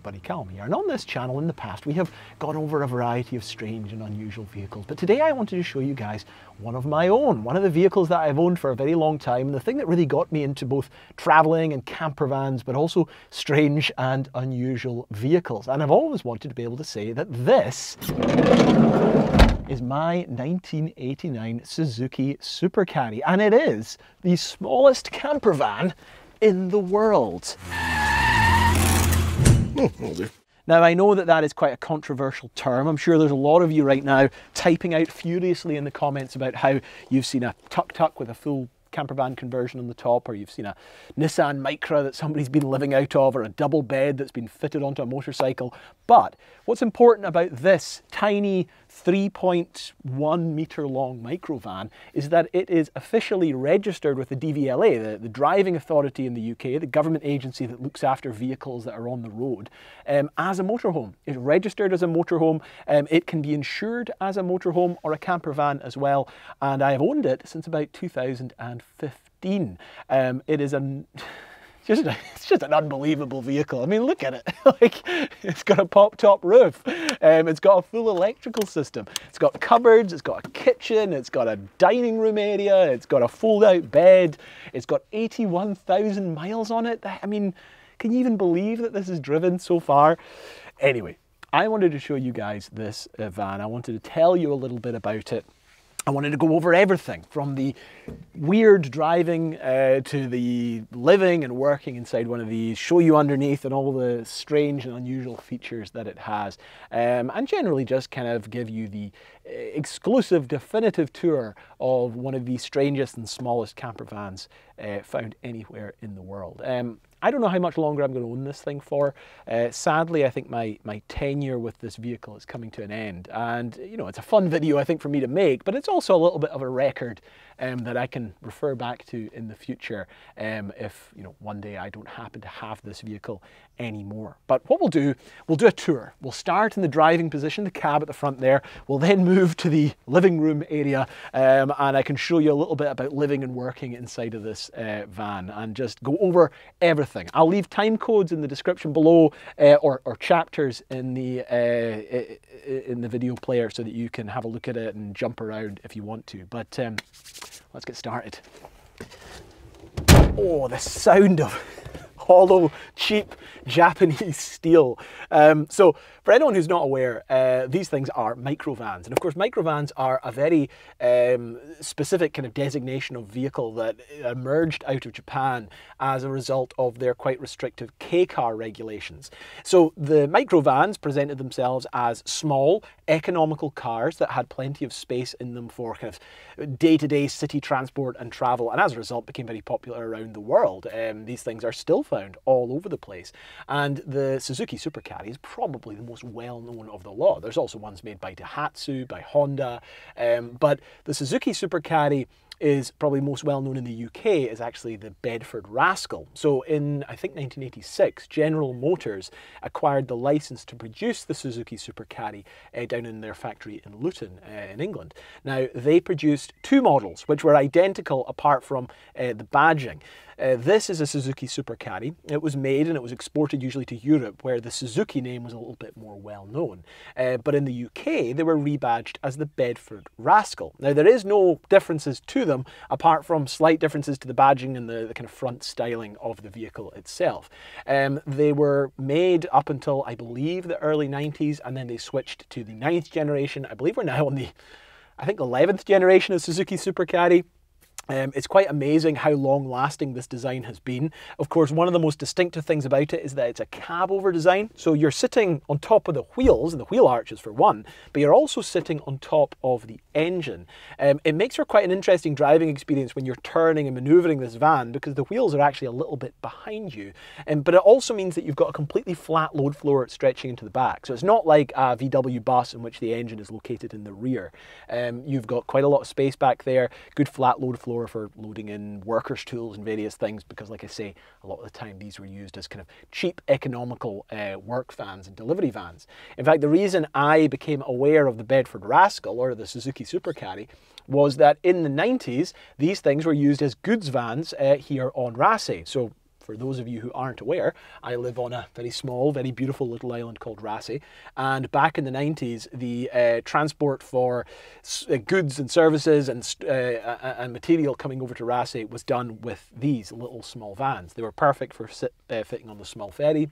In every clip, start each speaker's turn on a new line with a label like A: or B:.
A: everybody, Callum here, and on this channel in the past we have gone over a variety of strange and unusual vehicles, but today I wanted to show you guys one of my own, one of the vehicles that I've owned for a very long time, and the thing that really got me into both travelling and campervans, but also strange and unusual vehicles. And I've always wanted to be able to say that this is my 1989 Suzuki Super Carry, and it is the smallest campervan in the world. Now, I know that that is quite a controversial term. I'm sure there's a lot of you right now typing out furiously in the comments about how you've seen a tuk-tuk with a full campervan conversion on the top, or you've seen a Nissan Micra that somebody's been living out of, or a double bed that's been fitted onto a motorcycle. But what's important about this tiny 3.1 metre long microvan is that it is officially registered with the DVLA, the driving authority in the UK, the government agency that looks after vehicles that are on the road, as a motorhome. It's registered as a motorhome. It can be insured as a motorhome or a campervan as well, and I have owned it since about 2015. It is it's just an unbelievable vehicle. I mean, look at it. Like, it's got a pop-top roof. It's got a full electrical system. It's got cupboards. It's got a kitchen. It's got a dining room area. It's got a fold-out bed. It's got 81,000 miles on it. I mean, can you even believe that this is driven so far? Anyway, I wanted to show you guys this van. I wanted to tell you a little bit about it. I wanted to go over everything from the weird driving to the living and working inside one of these, show you underneath and all the strange and unusual features that it has, and generally just kind of give you the exclusive, definitive tour of one of the strangest and smallest campervans found anywhere in the world. I don't know how much longer I'm going to own this thing for. Sadly, I think my tenure with this vehicle is coming to an end. And, you know, it's a fun video, I think, for me to make, but it's also a little bit of a record that I can refer back to in the future if, you know, one day I don't happen to have this vehicle anymore. But what we'll do a tour. We'll start in the driving position, the cab at the front there. We'll then move to the living room area, and I can show you a little bit about living and working inside of this van and just go over everything. I'll leave time codes in the description below, or chapters in the video player, so that you can have a look at it and jump around if you want to. But let's get started. Oh, the sound of hollow, cheap Japanese steel. So for anyone who's not aware, these things are microvans. And of course, microvans are a very specific kind of designation of vehicle that emerged out of Japan as a result of their quite restrictive K-car regulations. So the microvans presented themselves as small, economical cars that had plenty of space in them for kind of day-to-day city transport and travel, and as a result became very popular around the world. These things are still found all over the place, and the Suzuki Super Carry is probably the most well-known of the lot. There's also ones made by Daihatsu, by Honda, but the Suzuki Super Carry is probably most well known in the UK is actually the Bedford Rascal. So in, I think, 1986, General Motors acquired the license to produce the Suzuki Super Carry down in their factory in Luton in England. Now, they produced two models which were identical apart from the badging. This is a Suzuki Super Carry. It was made and it was exported usually to Europe, where the Suzuki name was a little bit more well known. But in the UK, they were rebadged as the Bedford Rascal. Now, there is no differences to them apart from slight differences to the badging and the kind of front styling of the vehicle itself. They were made up until, I believe, the early 90s, and then they switched to the 9th generation. I believe we're now on the, I think, 11th generation of Suzuki Super Carry. It's quite amazing how long-lasting this design has been. Of course, one of the most distinctive things about it is that it's a cab-over design. So you're sitting on top of the wheels, and the wheel arches for one, but you're also sitting on top of the engine. It makes for quite an interesting driving experience when you're turning and maneuvering this van, because the wheels are actually a little bit behind you. But it also means that you've got a completely flat load floor stretching into the back. So it's not like a VW bus in which the engine is located in the rear. You've got quite a lot of space back there, good flat load floor for loading in workers' tools and various things, because, like I say, a lot of the time these were used as kind of cheap, economical work vans and delivery vans. In fact, the reason I became aware of the Bedford Rascal, or the Suzuki Super Carry, was that in the 90s, these things were used as goods vans here on Rasay. So for those of you who aren't aware, I live on a very small, very beautiful little island called Rasay. And back in the 90s, the transport for goods and services and material coming over to Rasay was done with these little small vans. They were perfect for fitting on the small ferry.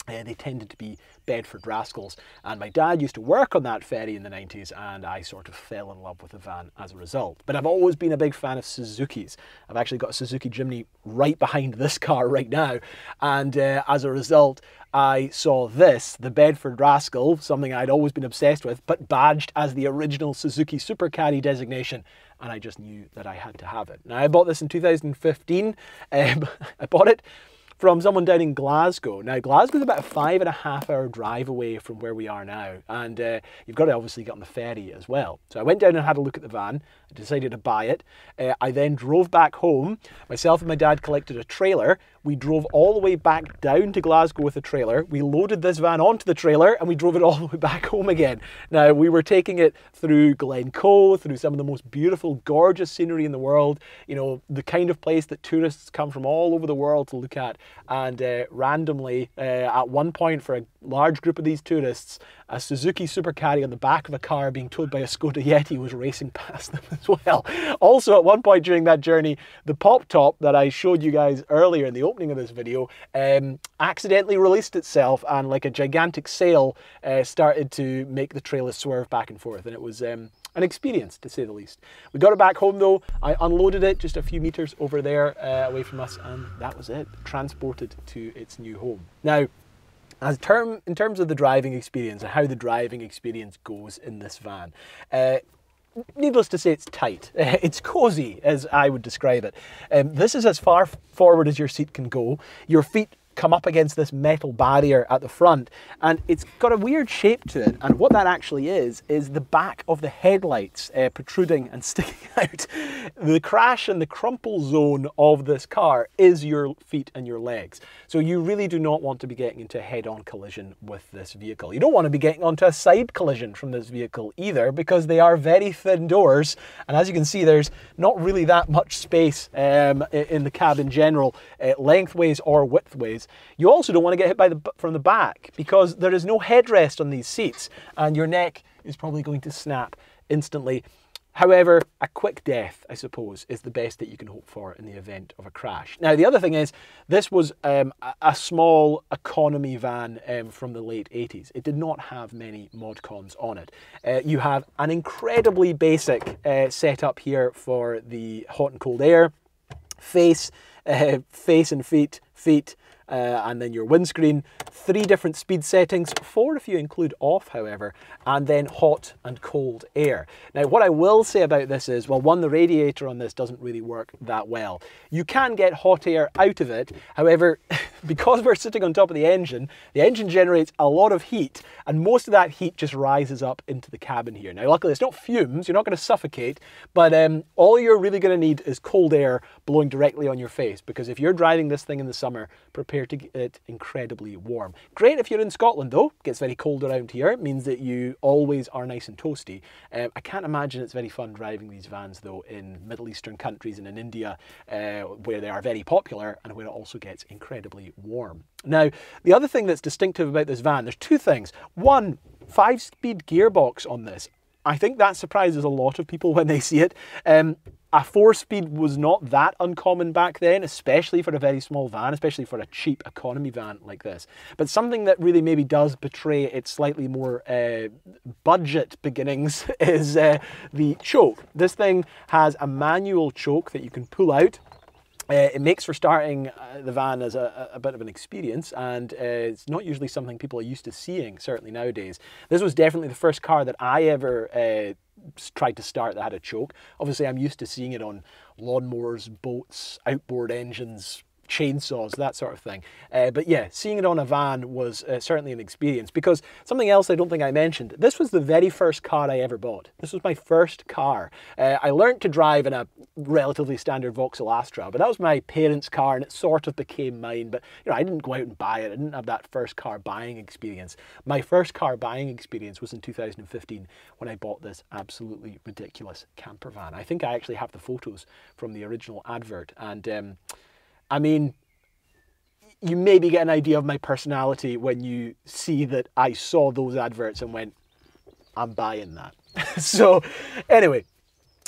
A: They tended to be Bedford Rascals, and my dad used to work on that ferry in the 90s, and I sort of fell in love with the van as a result. But I've always been a big fan of Suzukis. I've actually got a Suzuki Jimny right behind this car right now, and as a result, I saw this, the Bedford Rascal, something I'd always been obsessed with, but badged as the original Suzuki Super Carry designation, and I just knew that I had to have it. Now, I bought this in 2015. I bought it from someone down in Glasgow. Now, Glasgow's about a 5.5-hour drive away from where we are now, and you've got to obviously get on the ferry as well. So I went down and had a look at the van. I decided to buy it. I then drove back home. Myself and my dad collected a trailer. We drove all the way back down to Glasgow with a trailer. We loaded this van onto the trailer and we drove it all the way back home again. Now, we were taking it through Glencoe, through some of the most beautiful, gorgeous scenery in the world. You know, the kind of place that tourists come from all over the world to look at. And randomly, at one point for a large group of these tourists, a Suzuki Super Carry on the back of a car being towed by a Skoda Yeti was racing past them as well. Also, at one point during that journey, the pop top that I showed you guys earlier in the opening of this video accidentally released itself, and like a gigantic sail started to make the trailer swerve back and forth, and it was an experience, to say the least. We got it back home though. I unloaded it just a few meters over there away from us, and that was it, transported to its new home. Now, in terms of the driving experience and how the driving experience goes in this van, needless to say, it's tight. It's cozy, as I would describe it. This is as far forward as your seat can go. Your feet come up against this metal barrier at the front, and it's got a weird shape to it, and what that actually is the back of the headlights protruding and sticking out. The crash and the crumple zone of this car is your feet and your legs, so you really do not want to be getting into a head-on collision with this vehicle. You don't want to be getting onto a side collision from this vehicle either, because they are very thin doors, and as you can see, there's not really that much space in the cab in general, lengthways or widthways. You also don't want to get hit from the back, because there is no headrest on these seats and your neck is probably going to snap instantly. However, a quick death, I suppose, is the best that you can hope for in the event of a crash. Now, the other thing is, this was a small economy van from the late 80s. It did not have many mod cons on it. You have an incredibly basic setup here for the hot and cold air, face and feet, and then your windscreen, 3 different speed settings, 4 if you include off, however, and then hot and cold air. Now, what I will say about this is, well, one, the radiator on this doesn't really work that well. You can get hot air out of it, however, because we're sitting on top of the engine generates a lot of heat, and most of that heat just rises up into the cabin here. Now, luckily, it's not fumes, you're not going to suffocate, but all you're really going to need is cold air blowing directly on your face, because if you're driving this thing in the summer, prepare to get it incredibly warm. Great if you're in Scotland though, it gets very cold around here. It means that you always are nice and toasty. I can't imagine it's very fun driving these vans though in Middle Eastern countries and in India, where they are very popular and where it also gets incredibly warm. Now, the other thing that's distinctive about this van, there's 2 things. One, 5-speed gearbox on this. I think that surprises a lot of people when they see it. A 4-speed was not that uncommon back then, especially for a very small van, especially for a cheap economy van like this. But something that really maybe does betray its slightly more budget beginnings is the choke. This thing has a manual choke that you can pull out. It makes for starting the van as a bit of an experience, and it's not usually something people are used to seeing, certainly nowadays. This was definitely the first car that I ever tried to start that had a choke. Obviously, I'm used to seeing it on lawnmowers, boats, outboard engines, chainsaws, that sort of thing. But yeah, seeing it on a van was certainly an experience, because something else I don't think I mentioned, this was the very first car I ever bought. This was my first car. I learned to drive in a relatively standard Vauxhall Astra, but that was my parents' car and it sort of became mine. But you know, I didn't go out and buy it. I didn't have that first car buying experience. My first car buying experience was in 2015 when I bought this absolutely ridiculous Campervan. I think I actually have the photos from the original advert, and I mean, you maybe get an idea of my personality when you see that I saw those adverts and went, I'm buying that. So anyway,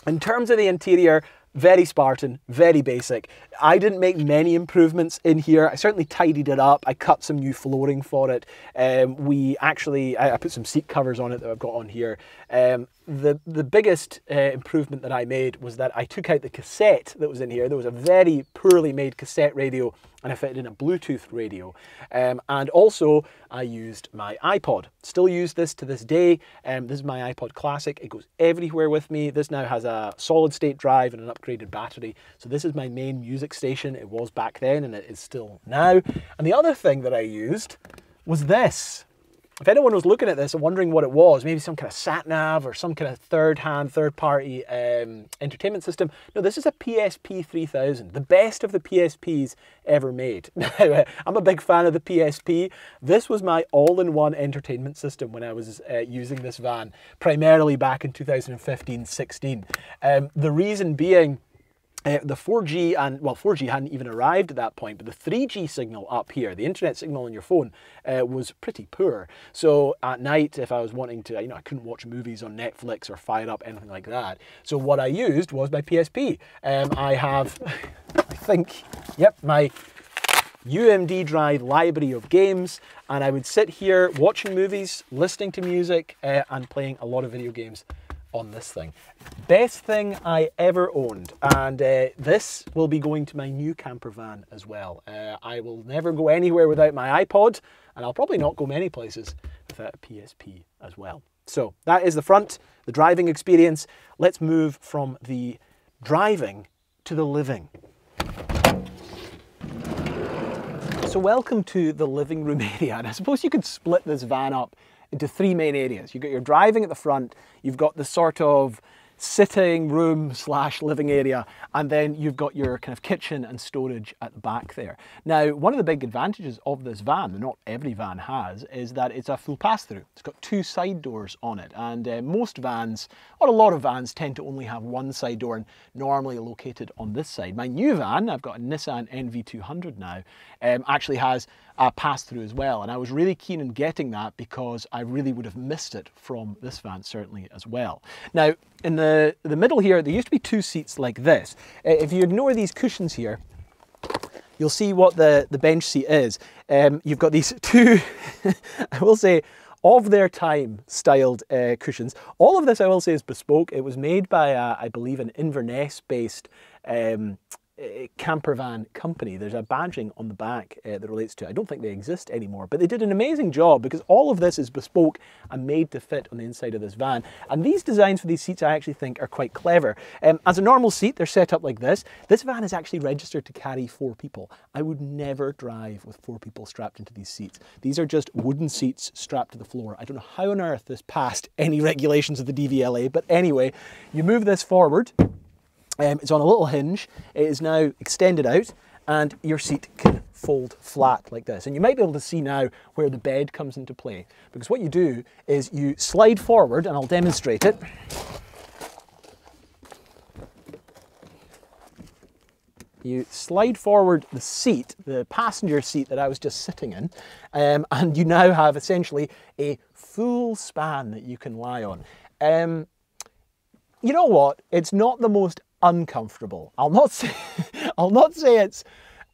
A: in terms of the interior, very Spartan, very basic. I didn't make many improvements in here. I certainly tidied it up. I cut some new flooring for it. I put some seat covers on it that I've got on here. The biggest improvement that I made was that I took out the cassette that was in here. There was a very poorly made cassette radio and I fitted in a Bluetooth radio. And also I used my iPod. Still use this to this day. This is my iPod Classic. It goes everywhere with me. This now has a solid state drive and an upgraded battery. So this is my main music station. It was back then and it is still now. And the other thing that I used was this. If anyone was looking at this and wondering what it was, maybe some kind of sat-nav or some kind of third-party entertainment system. No, this is a PSP 3000, the best of the PSPs ever made. Now, I'm a big fan of the PSP. This was my all-in-one entertainment system when I was using this van, primarily back in 2015-16. The reason being, the 4G, and well, 4G hadn't even arrived at that point, but the 3G signal up here, the internet signal on your phone, was pretty poor. So at night, if I was wanting to, I couldn't watch movies on Netflix or fire up anything like that. So what I used was my PSP. I have, I think, yep, my UMD drive library of games, and I would sit here watching movies, listening to music, and playing a lot of video games on this thing. Best thing I ever owned, and this will be going to my new camper van as well. I will never go anywhere without my iPod, and I'll probably not go many places without a PSP as well. So that is the front, the driving experience. Let's move from the driving to the living. So welcome to the living room area, and I suppose you could split this van up into three main areas. You've got your driving at the front, you've got the sort of sitting room / living area, and then you've got your kind of kitchen and storage at the back there. Now, one of the big advantages of this van, that not every van has, is that it's a full pass-through. It's got two side doors on it, and most vans, or a lot of vans, tend to only have one side door, and normally located on this side. My new van, I've got a Nissan NV200 now, actually has a pass-through as well, and I was really keen in getting that because I really would have missed it from this van certainly as well. Now, in the middle here, there used to be two seats like this. If you ignore these cushions here, you'll see what the bench seat is. You've got these two, I will say, of their time styled cushions. All of this, I will say, is bespoke. It was made by, I believe, an Inverness-based campervan company. There's a badging on the back that relates to it. I don't think they exist anymore, but they did an amazing job because all of this is bespoke and made to fit on the inside of this van. And these designs for these seats I actually think are quite clever. As a normal seat, they're set up like this. This van is actually registered to carry 4 people. I would never drive with 4 people strapped into these seats. These are just wooden seats strapped to the floor. I don't know how on earth this passed any regulations of the DVLA, but anyway, you move this forward. It's on a little hinge. It is now extended out and your seat can fold flat like this. And you might be able to see now where the bed comes into play, because what you do is you slide forward, and I'll demonstrate it. You slide forward the seat, the passenger seat that I was just sitting in, and you now have essentially a full span that you can lie on. You know what? It's not the most uncomfortable. I'll not say it's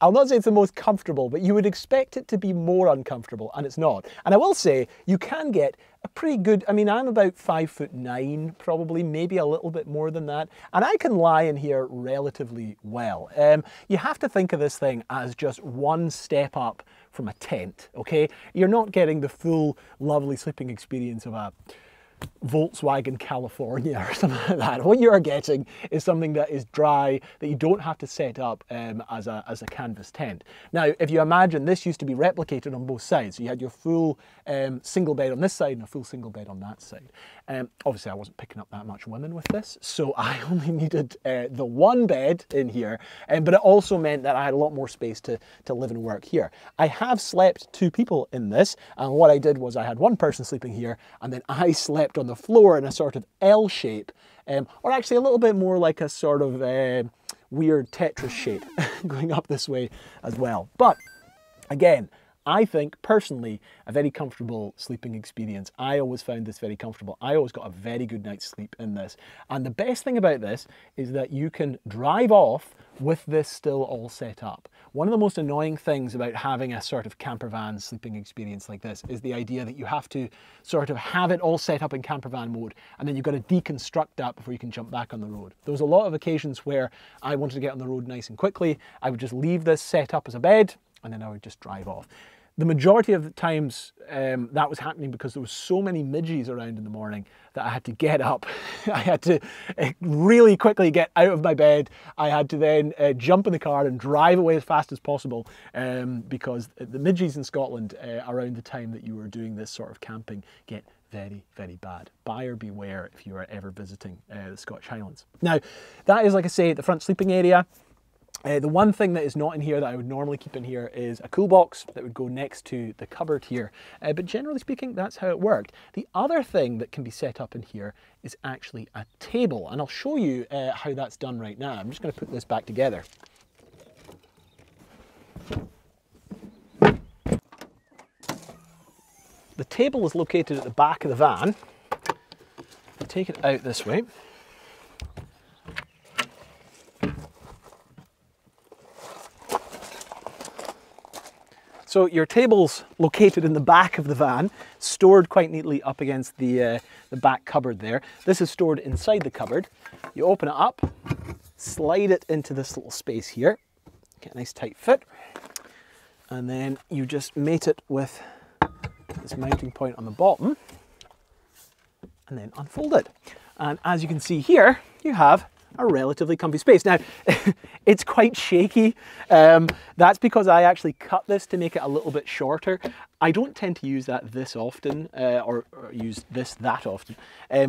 A: the most comfortable, but you would expect it to be more uncomfortable, and it's not. And I will say you can get a pretty good, I mean, I'm about 5'9", probably, maybe a little bit more than that, and I can lie in here relatively well. You have to think of this thing as just one step up from a tent, okay? You're not getting the full lovely sleeping experience of a Volkswagen California or something like that. What you are getting is something that is dry, that you don't have to set up as a canvas tent. Now, if you imagine, this used to be replicated on both sides. So you had your full single bed on this side and a full single bed on that side. Obviously, I wasn't picking up that much women with this, so I only needed the one bed in here, but it also meant that I had a lot more space to live and work here. I have slept 2 people in this, and what I did was I had one person sleeping here, and then I slept on the floor in a sort of L shape, or actually a little bit more like a sort of weird Tetris shape going up this way as well. But Again, I think personally a very comfortable sleeping experience. I always found this very comfortable. I always got a very good night's sleep in this. And the best thing about this is that you can drive off with this still all set up. One of the most annoying things about having a sort of campervan sleeping experience like this is the idea that you have to sort of have it all set up in campervan mode, and then you've got to deconstruct that before you can jump back on the road. There was a lot of occasions where I wanted to get on the road nice and quickly. I would just leave this set up as a bed, and then I would just drive off. The majority of the times that was happening because there was so many midges around in the morning that I had to get up. I had to really quickly get out of my bed. I had to then jump in the car and drive away as fast as possible because the midges in Scotland around the time that you were doing this sort of camping get very, very bad. Buyer beware if you are ever visiting the Scottish Highlands. Now, that is, like I say, the front sleeping area. The one thing that is not in here that I would normally keep in here is a cool box that would go next to the cupboard here. But generally speaking, that's how it worked. The other thing that can be set up in here is actually a table. And I'll show you how that's done right now. I'm just going to put this back together. The table is located at the back of the van. I'll take it out this way. So your table's located in the back of the van, stored quite neatly up against the back cupboard there. This is stored inside the cupboard. You open it up, slide it into this little space here, get a nice tight fit, and then you just mate it with this mounting point on the bottom, and then unfold it. And as you can see here, you have a relatively comfy space. Now, it's quite shaky. That's because I actually cut this to make it a little bit shorter. I don't tend to use that this often, or use this that often.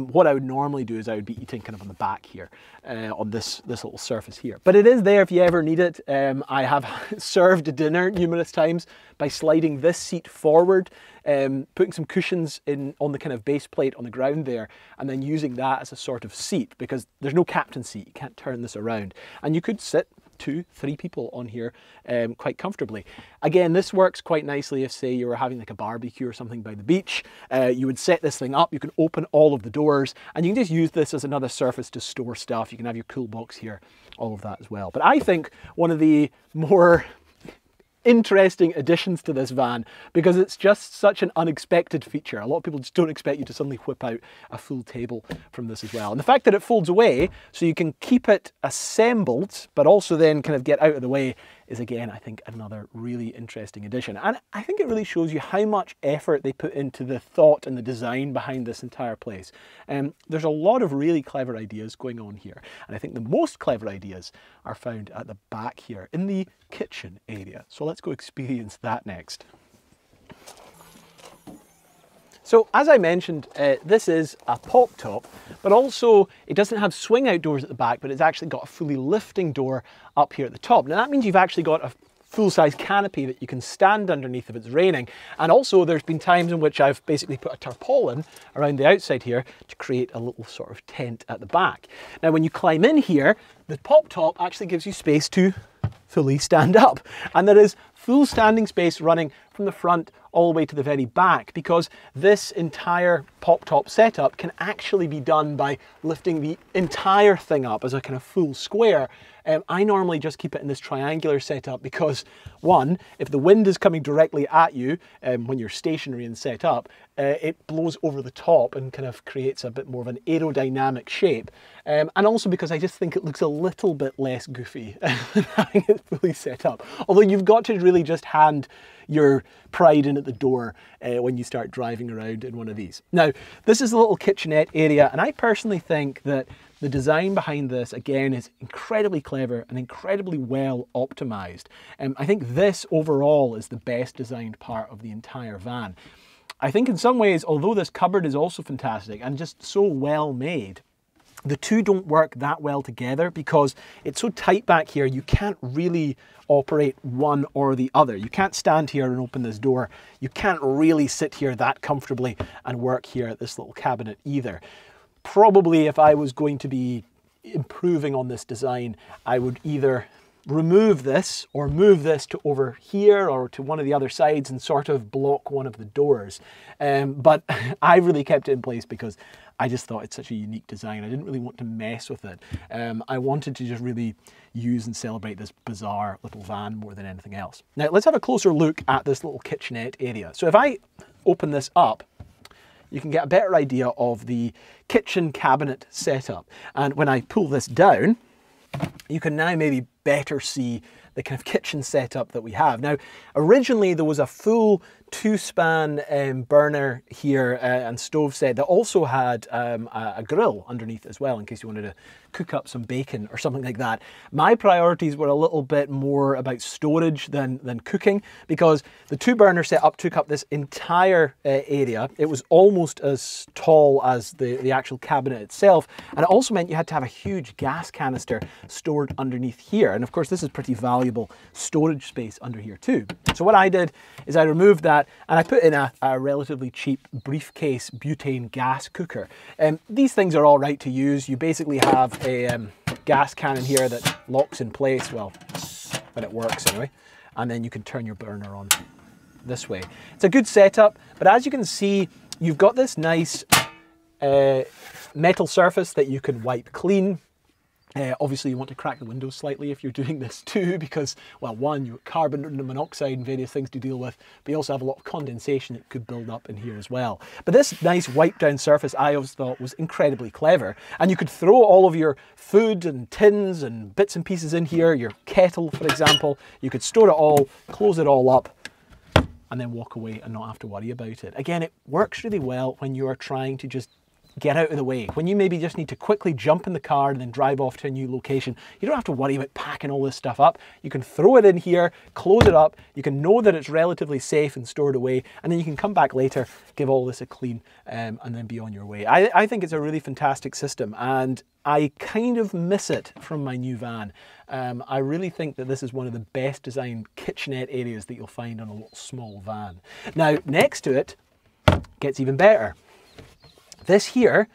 A: What I would normally do is I would be eating kind of on the back here, on this little surface here. But it is there if you ever need it. I have served dinner numerous times by sliding this seat forward, putting some cushions in on the kind of base plate on the ground there, and then using that as a sort of seat, because there's no captain seat. You can't turn this around. And you could sit 2, 3 people on here quite comfortably. Again, this works quite nicely if, say, you were having like a barbecue or something by the beach. You would set this thing up, you can open all of the doors, and you can just use this as another surface to store stuff. You can have your cool box here, all of that as well. But I think one of the more interesting additions to this van, because it's just such an unexpected feature. A lot of people just don't expect you to suddenly whip out a full table from this as well. And the fact that it folds away so you can keep it assembled, but also then kind of get out of the way, is again, I think, another really interesting addition. And I think it really shows you how much effort they put into the thought and the design behind this entire place. There's a lot of really clever ideas going on here. And I think the most clever ideas are found at the back here in the kitchen area. So let's go experience that next. So as I mentioned, this is a pop top, but also it doesn't have swing out doors at the back, but it's actually got a fully lifting door up here at the top. Now that means you've actually got a full-size canopy that you can stand underneath if it's raining. And also there's been times in which I've basically put a tarpaulin around the outside here to create a little sort of tent at the back. Now when you climb in here, the pop top actually gives you space to fully stand up. And there is full standing space running from the front all the way to the very back, because this entire pop top setup can actually be done by lifting the entire thing up as a kind of full square. I normally just keep it in this triangular setup because, one, if the wind is coming directly at you when you're stationary and set up, it blows over the top and kind of creates a bit more of an aerodynamic shape. And also because I just think it looks a little bit less goofy than having it fully set up. Although you've got to really just hand your pride in at the door when you start driving around in one of these. Now, this is a little kitchenette area, and I personally think that the design behind this, again, is incredibly clever and incredibly well optimized. I think this overall is the best designed part of the entire van. I think in some ways, although this cupboard is also fantastic and just so well made, the two don't work that well together because it's so tight back here, you can't really operate one or the other. You can't stand here and open this door. You can't really sit here that comfortably and work here at this little cabinet either. Probably if I was going to be improving on this design, I would either remove this or move this to over here or to one of the other sides and sort of block one of the doors. But I really kept it in place because I just thought it's such a unique design. I didn't really want to mess with it. I wanted to just really use and celebrate this bizarre little van more than anything else. Now let's have a closer look at this little kitchenette area. So if I open this up, you can get a better idea of the kitchen cabinet setup. And when I pull this down, you can now maybe better see the kind of kitchen setup that we have. Now, originally there was a full two-span burner here and stove set that also had a grill underneath as well, in case you wanted to cook up some bacon or something like that. My priorities were a little bit more about storage than cooking, because the two-burner setup took up this entire area. It was almost as tall as the actual cabinet itself, and it also meant you had to have a huge gas canister stored underneath here. And of course, this is pretty valuable storage space under here too. So what I did is I removed that and I put in a relatively cheap briefcase butane gas cooker. These things are all right to use. You basically have a gas cannon here that locks in place, well, when it works anyway, and then you can turn your burner on this way. It's a good setup, but as you can see, you've got this nice metal surface that you can wipe clean. Obviously you want to crack the windows slightly if you're doing this too, because, well, one, you've got carbon monoxide and various things to deal with, but you also have a lot of condensation that could build up in here as well. But this nice wipe down surface I always thought was incredibly clever, and you could throw all of your food and tins and bits and pieces in here, your kettle for example. You could store it all, close it all up, and then walk away and not have to worry about it. Again, it works really well when you are trying to just get out of the way. When you maybe just need to quickly jump in the car and then drive off to a new location, you don't have to worry about packing all this stuff up. You can throw it in here, close it up, you can know that it's relatively safe and stored away, and then you can come back later, give all this a clean, and then be on your way. I think it's a really fantastic system, and I kind of miss it from my new van. I really think that this is one of the best designed kitchenette areas that you'll find on a little small van. Now, next to it, gets even better. This here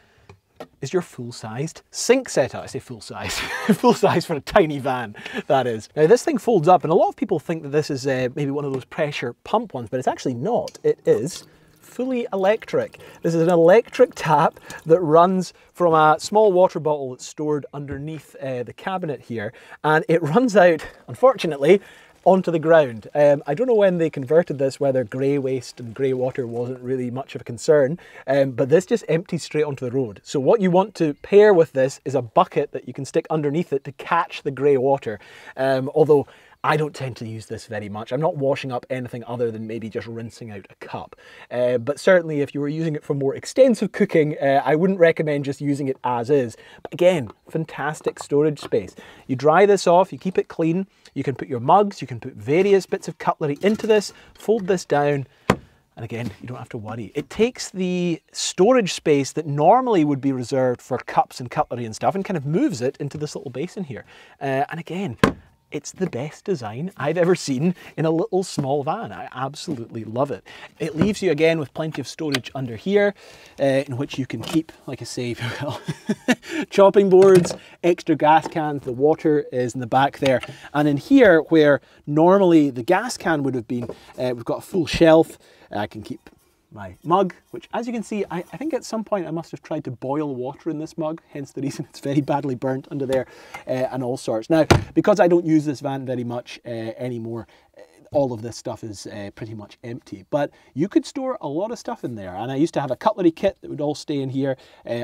A: is your full-sized sink setup. I say full-size, full-size for a tiny van, that is. Now this thing folds up, and a lot of people think that this is maybe one of those pressure pump ones, but it's actually not. It is fully electric. This is an electric tap that runs from a small water bottle that's stored underneath the cabinet here, and it runs out, unfortunately, onto the ground. I don't know when they converted this, whether grey waste and grey water wasn't really much of a concern, but this just empties straight onto the road. So what you want to pair with this is a bucket that you can stick underneath it to catch the grey water. Although I don't tend to use this very much. I'm not washing up anything other than maybe just rinsing out a cup. But certainly if you were using it for more extensive cooking, I wouldn't recommend just using it as is. But again, fantastic storage space. You dry this off, you keep it clean, you can put your mugs, you can put various bits of cutlery into this, fold this down, and again, you don't have to worry. It takes the storage space that normally would be reserved for cups and cutlery and stuff and kind of moves it into this little basin here. And again, it's the best design I've ever seen in a little small van. I absolutely love it. It leaves you again with plenty of storage under here, in which you can keep, like I say, well, chopping boards, extra gas cans, the water is in the back there. And in here, where normally the gas can would have been, we've got a full shelf. I can keep my mug, which as you can see, I think at some point I must have tried to boil water in this mug, hence the reason it's very badly burnt under there, and all sorts. Now, because I don't use this van very much anymore, all of this stuff is pretty much empty, but you could store a lot of stuff in there. And I used to have a cutlery kit that would all stay in here,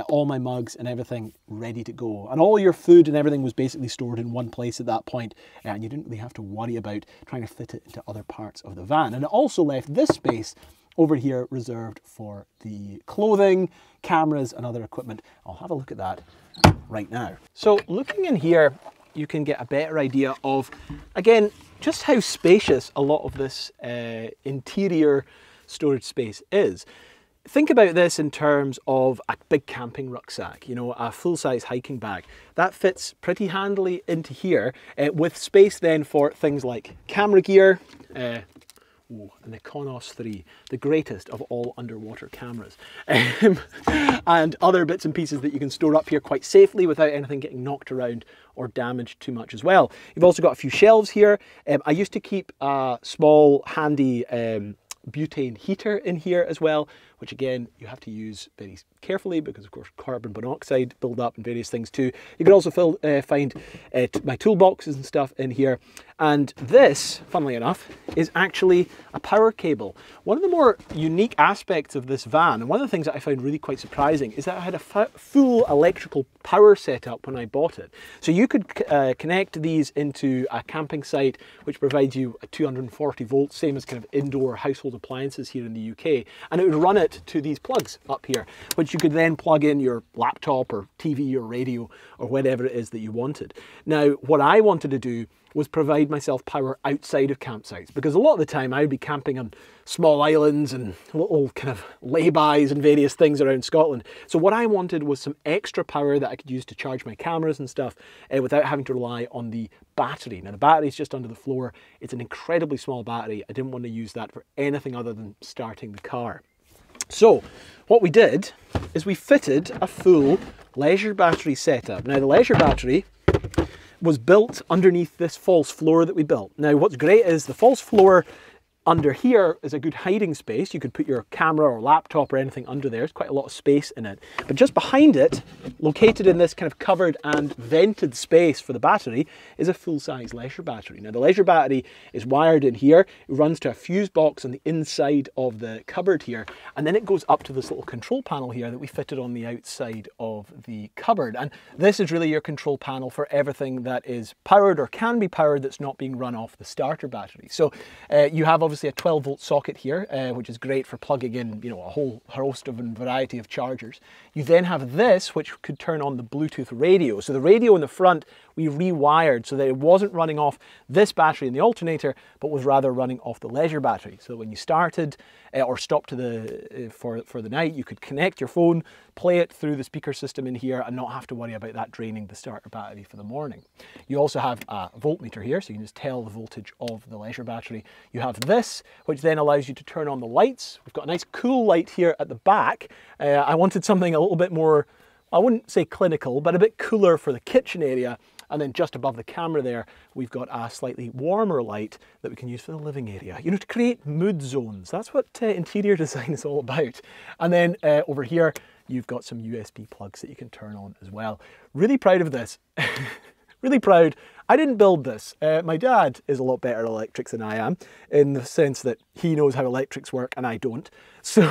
A: all my mugs and everything ready to go. And all your food and everything was basically stored in one place at that point, and you didn't really have to worry about trying to fit it into other parts of the van. And it also left this space over here reserved for the clothing, cameras and other equipment. I'll have a look at that right now. So looking in here, you can get a better idea of, again, just how spacious a lot of this interior storage space is. Think about this in terms of a big camping rucksack, you know, a full-size hiking bag. That fits pretty handily into here, with space then for things like camera gear, an Ikonos 3, the greatest of all underwater cameras. And other bits and pieces that you can store up here quite safely without anything getting knocked around or damaged too much as well. You've also got a few shelves here. I used to keep a small handy butane heater in here as well, which again you have to use very carefully because of course carbon monoxide build up and various things too. You can also find my toolboxes and stuff in here. And this, funnily enough, is actually a power cable. One of the more unique aspects of this van, and one of the things that I found really quite surprising, is that I had a full electrical power setup when I bought it. So you could connect these into a camping site which provides you a 240 volts, same as kind of indoor household appliances here in the UK, and it would run it to these plugs up here, which you could then plug in your laptop or TV or radio or whatever it is that you wanted. Now, what I wanted to do was provide myself power outside of campsites, because a lot of the time I would be camping on small islands and little kind of laybys and various things around Scotland. So what I wanted was some extra power that I could use to charge my cameras and stuff without having to rely on the battery. Now the battery is just under the floor. It's an incredibly small battery. I didn't want to use that for anything other than starting the car. So what we did is we fitted a full leisure battery setup. Now the leisure battery was built underneath this false floor that we built. Now what's great is the false floor under here is a good hiding space. You could put your camera or laptop or anything under there. There's quite a lot of space in it. But just behind it, located in this kind of covered and vented space for the battery, is a full-size leisure battery. Now the leisure battery is wired in here. It runs to a fuse box on the inside of the cupboard here, and then it goes up to this little control panel here that we fitted on the outside of the cupboard. And this is really your control panel for everything that is powered or can be powered that's not being run off the starter battery. So you have obviously a 12-volt socket here, which is great for plugging in, you know, a whole host of and variety of chargers. You then have this, which could turn on the Bluetooth radio. So the radio in the front we rewired so that it wasn't running off this battery in the alternator, but was rather running off the leisure battery. So when you started or stopped to for the night, you could connect your phone, play it through the speaker system in here, and not have to worry about that draining the starter battery for the morning. You also have a voltmeter here, so you can just tell the voltage of the leisure battery. You have this, which then allows you to turn on the lights. We've got a nice cool light here at the back. I wanted something a little bit more, I wouldn't say clinical, but a bit cooler for the kitchen area. And then just above the camera there, we've got a slightly warmer light that we can use for the living area, you know, to create mood zones. That's what interior design is all about. And then over here, you've got some USB plugs that you can turn on as well. Really proud of this. Really proud. I didn't build this. My dad is a lot better at electrics than I am, in the sense that he knows how electrics work and I don't. So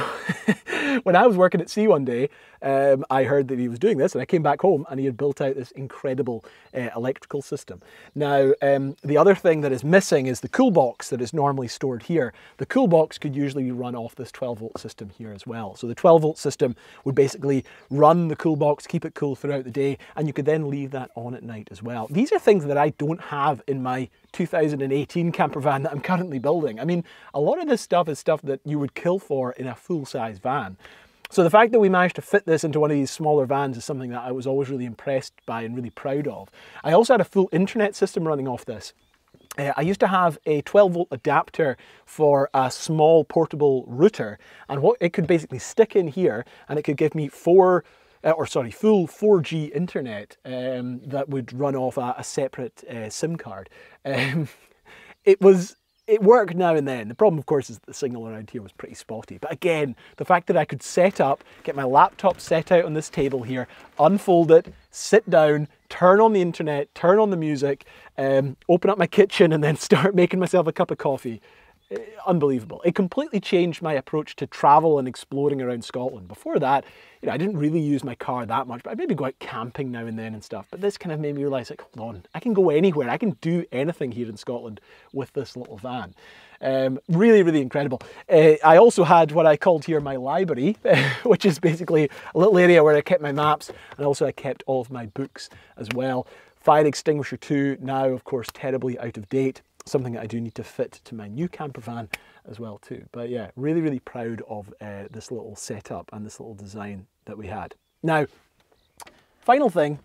A: when I was working at sea one day, I heard that he was doing this, and I came back home and he had built out this incredible electrical system. Now, the other thing that is missing is the cool box that is normally stored here. The cool box could usually be run off this 12-volt system here as well. So the 12-volt system would basically run the cool box, keep it cool throughout the day, and you could then leave that on at night as well. These are things that I don't have in my 2018 campervan that I'm currently building. I mean, a lot of this stuff is stuff that you would kill for in a full-size van. So the fact that we managed to fit this into one of these smaller vans is something that I was always really impressed by and really proud of. I also had a full internet system running off this. I used to have a 12-volt adapter for a small portable router, and what it could basically stick in here, and it could give me full 4G internet that would run off a separate SIM card. It worked now and then. The problem, of course, is that the signal around here was pretty spotty. But again, the fact that I could set up, get my laptop set out on this table here, unfold it, sit down, turn on the internet, turn on the music, open up my kitchen, and then start making myself a cup of coffee. Unbelievable. It completely changed my approach to travel and exploring around Scotland. Before that, you know, I didn't really use my car that much, but I'd maybe go out camping now and then and stuff. But this kind of made me realise, like, hold on, I can go anywhere. I can do anything here in Scotland with this little van. Really, really incredible. I also had what I called here my library, which is basically a little area where I kept my maps, and also I kept all of my books as well. Fire extinguisher too, now of course terribly out of date. Something that I do need to fit to my new camper van as well too. But yeah, really, really proud of this little setup and this little design that we had. Now, final thing,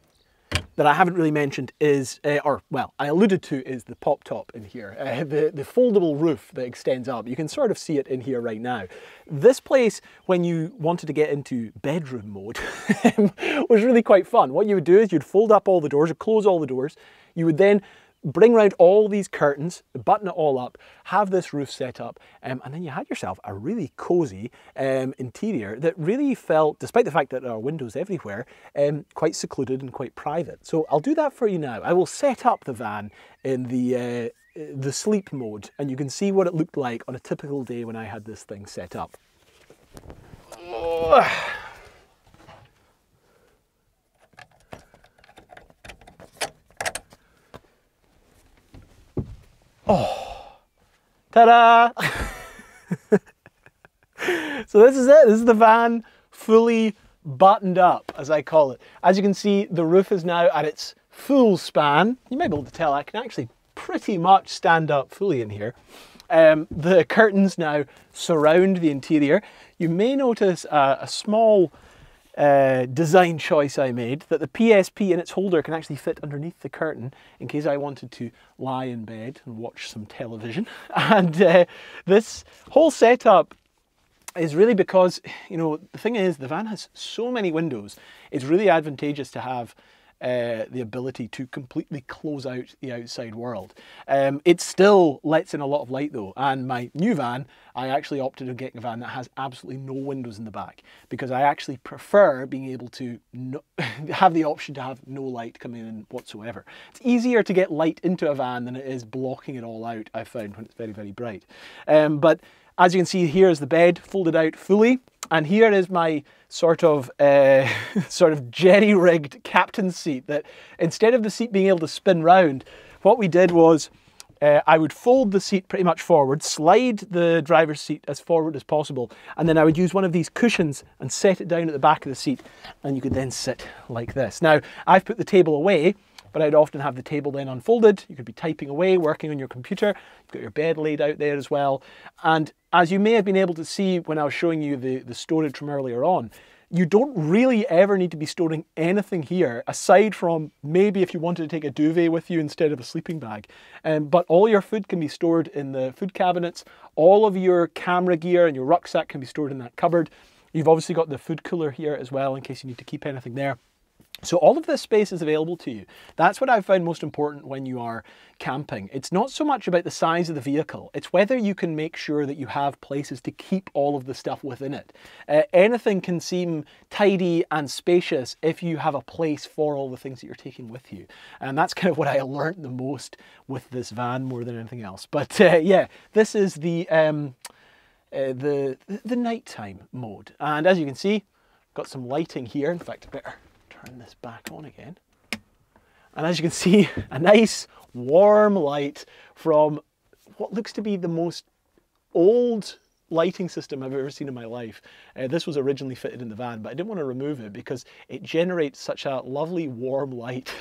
A: that I haven't really mentioned is, or well, I alluded to, is the pop top in here. The foldable roof that extends up. You can sort of see it in here right now. This place, when you wanted to get into bedroom mode, was really quite fun. What you would do is you'd fold up all the doors, or close all the doors. You would then bring around all these curtains, button it all up, have this roof set up, and then you had yourself a really cozy interior that really felt, despite the fact that there are windows everywhere, quite secluded and quite private. So I'll do that for you now. I will set up the van in the sleep mode, and you can see what it looked like on a typical day when I had this thing set up. Oh, ta-da! So this is it. This is the van fully buttoned up, as I call it. As you can see, the roof is now at its full span. You might be able to tell I can actually pretty much stand up fully in here. The curtains now surround the interior. You may notice a small design choice I made, that the PSP in its holder can actually fit underneath the curtain in case I wanted to lie in bed and watch some television. And this whole setup is really because, you know, the thing is, the van has so many windows, it's really advantageous to have the ability to completely close out the outside world. It still lets in a lot of light though, and my new van, I actually opted on getting a van that has absolutely no windows in the back, because I actually prefer being able to have the option to have no light coming in whatsoever. It's easier to get light into a van than it is blocking it all out, I found, when it's very, very bright. But as you can see, here is the bed folded out fully, and here is my sort of jerry-rigged captain's seat, that instead of the seat being able to spin round, what we did was I would fold the seat pretty much forward, slide the driver's seat as forward as possible, and then I would use one of these cushions and set it down at the back of the seat, and you could then sit like this. Now, I've put the table away, but I'd often have the table then unfolded. You could be typing away, working on your computer. You've got your bed laid out there as well. And as you may have been able to see when I was showing you the storage from earlier on, you don't really ever need to be storing anything here, aside from maybe if you wanted to take a duvet with you instead of a sleeping bag. But all your food can be stored in the food cabinets. All of your camera gear and your rucksack can be stored in that cupboard. You've obviously got the food cooler here as well in case you need to keep anything there. So all of this space is available to you. That's what I've found most important when you are camping. It's not so much about the size of the vehicle, it's whether you can make sure that you have places to keep all of the stuff within it. Anything can seem tidy and spacious if you have a place for all the things that you're taking with you. And that's kind of what I learned the most with this van more than anything else. But yeah, this is the nighttime mode. And as you can see, got some lighting here. In fact, I better turn this back on again. And as you can see, a nice warm light from what looks to be the most old lighting system I've ever seen in my life. This was originally fitted in the van, but I didn't want to remove it because it generates such a lovely warm light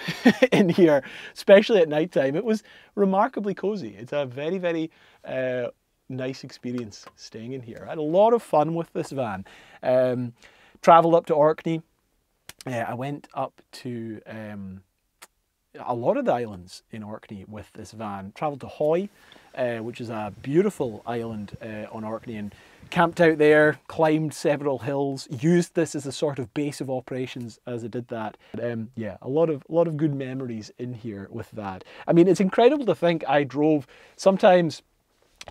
A: in here, especially at nighttime. It was remarkably cozy. It's a very, very nice experience staying in here. I had a lot of fun with this van. Travelled up to Orkney. I went up to a lot of the islands in Orkney with this van. Travelled to Hoy, which is a beautiful island on Orkney, and camped out there, climbed several hills, used this as a sort of base of operations as I did that. Yeah, a lot of good memories in here with that. I mean, it's incredible to think I drove sometimes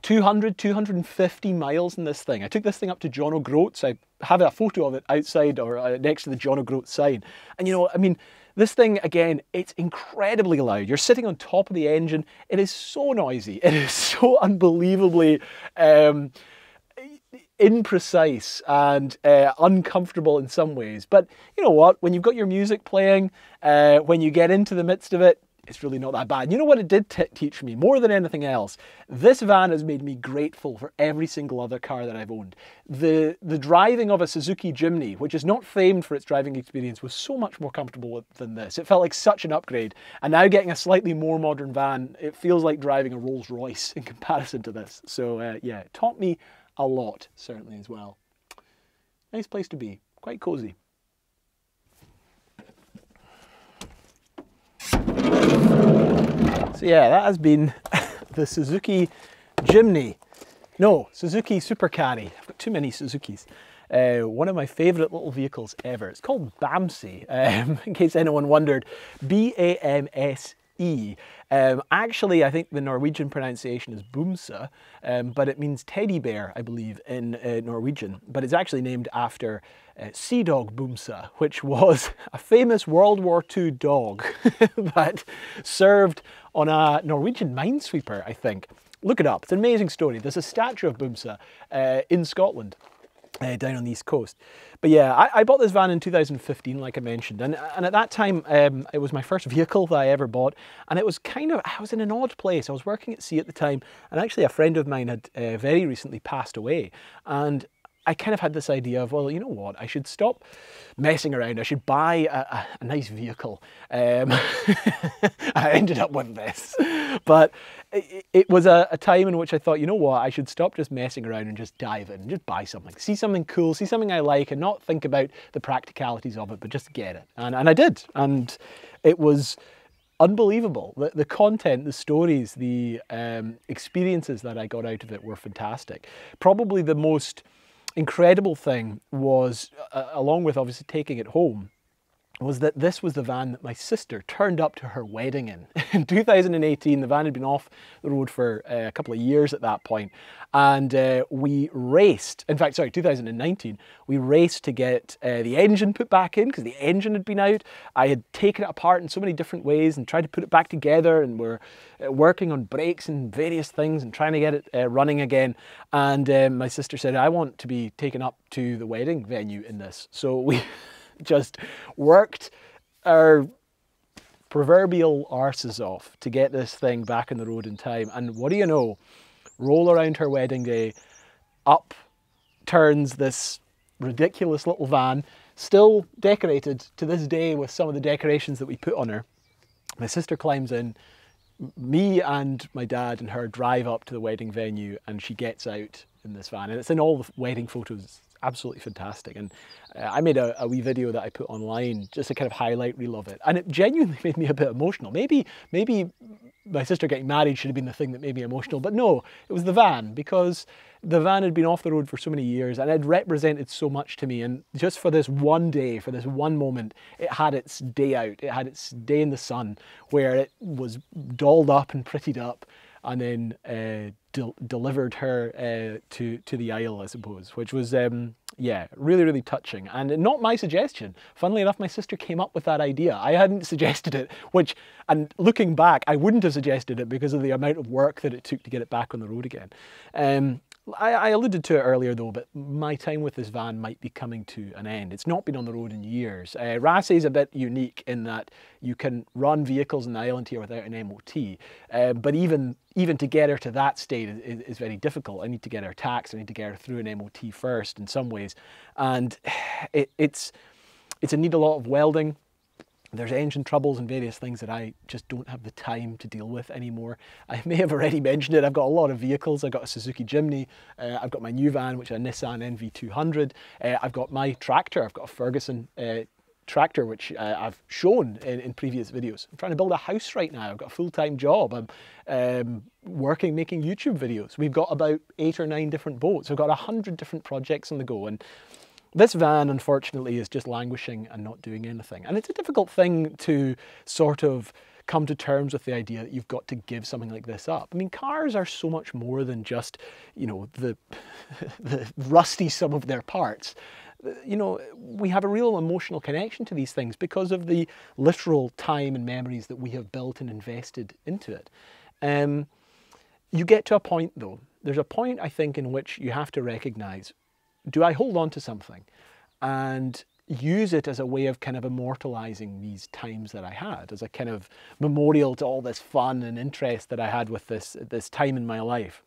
A: 200, 250 miles in this thing. I took this thing up to John O'Groats. I have a photo of it outside or next to the John O'Groats sign. And you know, I mean, this thing, again, it's incredibly loud. You're sitting on top of the engine. It is so noisy. It is so unbelievably imprecise and uncomfortable in some ways. But you know what? When you've got your music playing, when you get into the midst of it, it's really not that bad. You know what it did teach me more than anything else? This van has made me grateful for every single other car that I've owned. The driving of a Suzuki Jimny, which is not famed for its driving experience, was so much more comfortable than this. It felt like such an upgrade. And now getting a slightly more modern van, it feels like driving a Rolls Royce in comparison to this. So yeah, it taught me a lot, certainly as well. Nice place to be, quite cozy. So yeah, that has been the Suzuki Jimny. No, Suzuki Super Carry. I've got too many Suzukis. One of my favourite little vehicles ever. It's called Bamse, in case anyone wondered. B-A-M-S-E. Actually, I think the Norwegian pronunciation is Bamse, but it means teddy bear, I believe, in Norwegian. But it's actually named after Sea Dog Bamse, which was a famous World War II dog that served on a Norwegian minesweeper, I think. Look it up. It's an amazing story. There's a statue of Bamse in Scotland. Down on the east coast. But yeah, I bought this van in 2015, like I mentioned, and at that time it was my first vehicle that I ever bought, and it was kind of, I was in an odd place. I was working at sea at the time, and actually a friend of mine had very recently passed away, and I kind of had this idea of, well, you know what, I should stop messing around. I should buy a nice vehicle. I ended up with this. But it was a time in which I thought, you know what, I should stop just messing around and just dive in and just buy something. See something cool, see something I like, and not think about the practicalities of it, but just get it. And I did. And it was unbelievable. The content, the stories, the experiences that I got out of it were fantastic. Probably the most incredible thing was, along with obviously taking it home, was that this was the van that my sister turned up to her wedding in. In 2018, the van had been off the road for a couple of years at that point, and we raced, in fact, sorry, 2019, we raced to get the engine put back in, because the engine had been out. I had taken it apart in so many different ways and tried to put it back together, and we're working on brakes and various things and trying to get it running again. And my sister said, I want to be taken up to the wedding venue in this. So we just worked our proverbial arses off to get this thing back on the road in time. And what do you know? Roll around her wedding day, up turns this ridiculous little van, still decorated to this day with some of the decorations that we put on her. My sister climbs in, me and my dad and her drive up to the wedding venue, and she gets out in this van. And it's in all the wedding photos. Absolutely fantastic. And I made a wee video that I put online just to kind of highlight reel of it, and it genuinely made me a bit emotional. Maybe my sister getting married should have been the thing that made me emotional, but no, it was the van, because the van had been off the road for so many years and it represented so much to me. And just for this one day, for this one moment, it had its day out. It had its day in the sun where it was dolled up and prettied up, and then delivered her to the aisle, I suppose, which was, yeah, really, really touching. And not my suggestion. Funnily enough, my sister came up with that idea. I hadn't suggested it, which, and looking back, I wouldn't have suggested it because of the amount of work that it took to get it back on the road again. I alluded to it earlier though, but my time with this van might be coming to an end. It's not been on the road in years. Rasay is a bit unique in that you can run vehicles on the island here without an MOT, but even to get her to that state is very difficult. I need to get her taxed, I need to get her through an MOT first in some ways, and it's a need a lot of welding. There's engine troubles and various things that I just don't have the time to deal with anymore. I may have already mentioned it. I've got a lot of vehicles. I've got a Suzuki Jimny. I've got my new van, which is a Nissan NV200. I've got my tractor. I've got a Ferguson tractor, which I've shown in previous videos. I'm trying to build a house right now. I've got a full-time job. I'm working, making YouTube videos. We've got about 8 or 9 different boats. We've got 100 different projects on the go. And this van, unfortunately, is just languishing and not doing anything. And it's a difficult thing to sort of come to terms with the idea that you've got to give something like this up. I mean, cars are so much more than just, you know, the rusty sum of their parts. You know, we have a real emotional connection to these things because of the literal time and memories that we have built and invested into it. You get to a point, though. There's a point, I think, in which you have to recognize, do I hold on to something and use it as a way of kind of immortalizing these times that I had, as a kind of memorial to all this fun and interest that I had with this time in my life?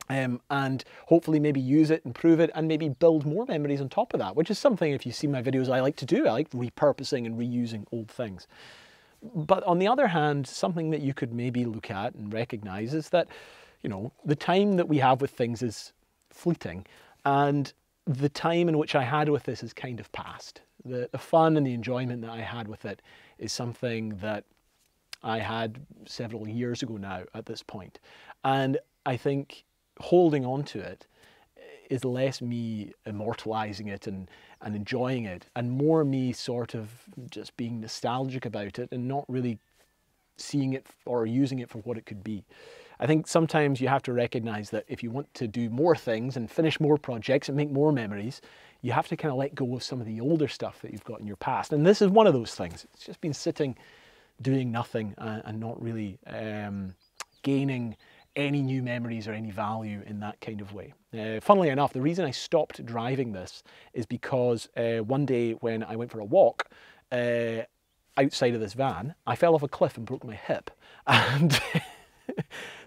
A: And hopefully maybe use it, improve it, and maybe build more memories on top of that, which is something, if you see my videos, I like to do. I like repurposing and reusing old things. But on the other hand, something that you could maybe look at and recognize is that, you know, the time that we have with things is fleeting, and the time in which I had with this is kind of past. The fun and the enjoyment that I had with it is something that I had several years ago now at this point. And I think holding on to it is less me immortalizing it and enjoying it, and more me sort of just being nostalgic about it and not really seeing it or using it for what it could be. I think sometimes you have to recognize that if you want to do more things and finish more projects and make more memories, you have to kind of let go of some of the older stuff that you've got in your past. And this is one of those things. It's just been sitting, doing nothing, and not really gaining any new memories or any value in that kind of way. Funnily enough, the reason I stopped driving this is because one day when I went for a walk outside of this van, I fell off a cliff and broke my hip. And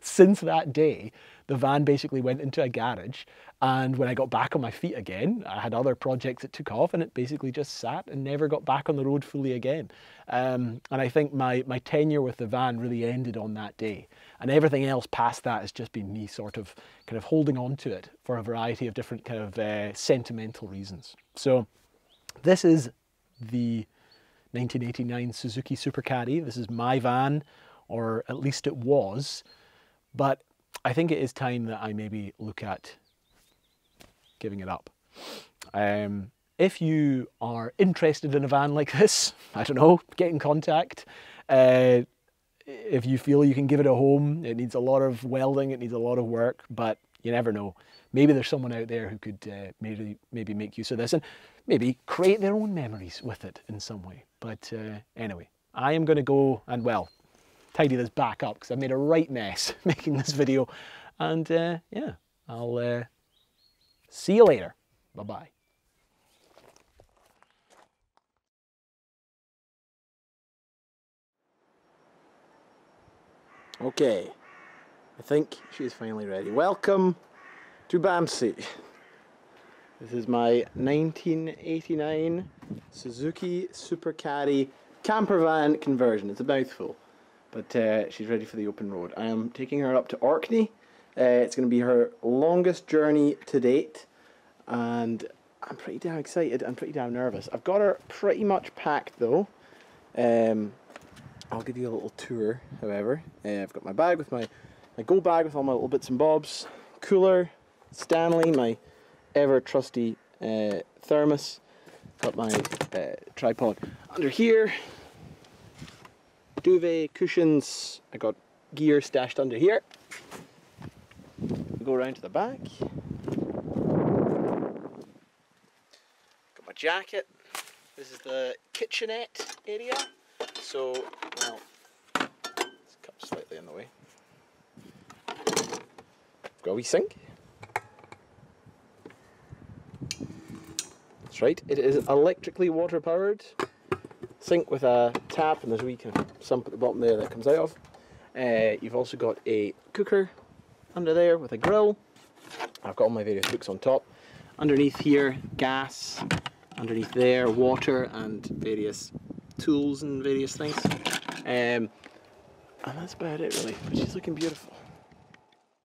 A: since that day, the van basically went into a garage, and when I got back on my feet again, I had other projects that took off, and it basically just sat and never got back on the road fully again. And I think my tenure with the van really ended on that day, and everything else past that has just been me sort of kind of holding on to it for a variety of different kind of sentimental reasons. So this is the 1989 Suzuki Super Carry. This is my van, or at least it was, but I think it is time that I maybe look at giving it up. If you are interested in a van like this, I don't know, get in contact. If you feel you can give it a home, it needs a lot of welding, it needs a lot of work, but you never know. Maybe there's someone out there who could maybe make use of this and maybe create their own memories with it in some way. But anyway, I am going to go and, well, tidy this back up because I've made a right mess making this video. And yeah, I'll see you later. Bye-bye. Okay, I think she's finally ready. Welcome to Bamse. This is my 1989 Suzuki Super Carry campervan conversion. It's a mouthful, but she's ready for the open road. I am taking her up to Orkney. It's going to be her longest journey to date, and I'm pretty damn excited. I'm pretty damn nervous. I've got her pretty much packed though. I'll give you a little tour, however. I've got my bag with my go bag with all my little bits and bobs, cooler, Stanley, my ever trusty thermos, got my tripod under here, duvet, cushions, I got gear stashed under here. Go around to the back, got my jacket. This is the kitchenette area. So, well, this cup's slightly in the way. Got a wee sink. That's right, it is electrically water powered. Sink with a tap, and there's a wee kind of sump at the bottom there that comes out of. You've also got a cooker under there with a grill. I've got all my various books on top. Underneath here, gas. Underneath there, water and various tools and various things. And that's about it really, but she's looking beautiful.